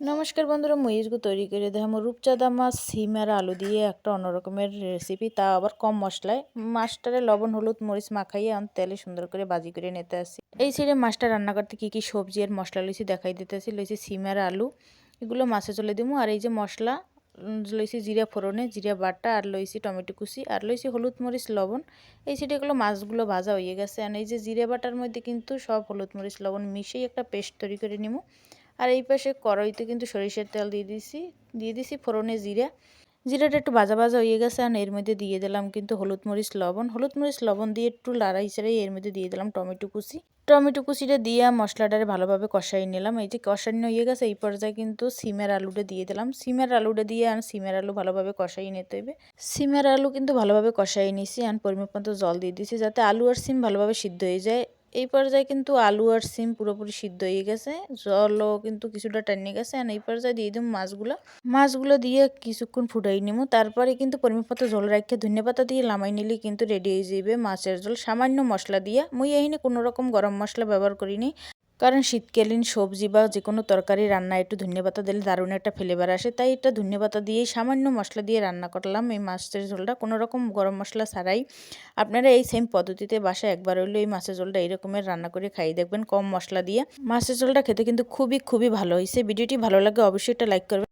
নমস্কার বন্ধুরা, মুই আজকে তৈরি করে দেখাবো রূপচাঁদা মাছ সিম আর আলু দিয়ে একটা অন্য রকমের রেসিপি, তা আবার কম মশলায়। মাছটারে লবণ হলুদ মরিচ মাখাইয়ে আমি তেলে সুন্দর করে ভাজি করে নিতে আসি। এই সাইডে মাছটা রান্না করতে কি কি সবজি আর মশলা লইছি দেখাই দিতেছি। লইছি সিম আর আলু, এগুলো মাছে চলে দিব। আর এই যে মশলা লইছি জিরা ফোড়নে, জিরা বাটা, আর লইছি টমেটো কুচি, আর লইছি হলুদ মরিচ লবণ। এই সাইডে এগুলো মাছগুলো ভাজা হয়ে গেছে। আর এই যে জিরা বাটার মধ্যে কিন্তু সব হলুদ মরিচ লবণ মিশিয়ে একটা পেস্ট তৈরি করে নিব। আর এই পাশে কড়াইতে কিন্তু সরিষার তেল দিয়ে দিছি ফোড়নে জিরাটা একটু ভাজা ভাজা হয়ে গেছে। আর এর মধ্যে দিয়ে দিলাম কিন্তু হলুদ মরিচ লবণ দিয়ে একটু লাড়াই চাড়াই এর মধ্যে দিয়ে দিলাম টমেটো কুচিটা দিয়ে মশলাটারে ভালোভাবে কষাই নিলাম। এই যে কষানো হয়ে গেছে, এই পর্যায়ে কিন্তু সিমের আলুটা দিয়ে দিলাম। সিমের আলুটা দিয়ে আর সিমের আলু ভালোভাবে কষাই নিতে হবে। সিমের আলু কিন্তু ভালোভাবে কষাই নিছি। আর পরিমাণ মতো জল দিয়ে দিছি যাতে আলু আর সিম ভালোভাবে সিদ্ধ হয়ে যায়। এই পর্যায়ে কিন্তু আলু আর সিম পুরোপুরি সিদ্ধ হয়ে গেছে, জলও কিন্তু কিছুটা টানিয়ে গেছে। আর এই পর্যায়ে দিয়ে দিব মাছগুলো দিয়ে কিছুক্ষণ ফুটাই নিব। তারপরে কিন্তু পরিমাণ মতো জল রাখতে ধনিয়া পাতা দিয়ে লামাই নিলে কিন্তু রেডি হয়ে যাবে মাছের ঝোল সামান্য মশলা দিয়ে। মুই এখানে কোনো রকম গরম মশলা ব্যবহার করিনি, কারণ শীতকালীন সবজি বা যে কোনো তরকারি রান্না একটু ধনিয়া পাতা দিলে দারুণ একটা ফ্লেভার আসে। তাই এটা ধনিয়া পাতা দিয়েই সামান্য মশলা দিয়ে রান্না করলাম এই মাছের ঝোলটা, কোনো রকম গরম মশলা ছাড়াই। আপনারা এই সেম পদ্ধতিতে বাসায় একবার হইলেও এই মাছের ঝোলটা এইরকমের রান্না করে খাইয়ে দেখবেন কম মশলা দিয়ে। মাছের ঝোলটা খেতে কিন্তু খুবই খুবই ভালো হয়েছে। ভিডিওটি ভালো লাগে অবশ্যই একটা লাইক করবেন।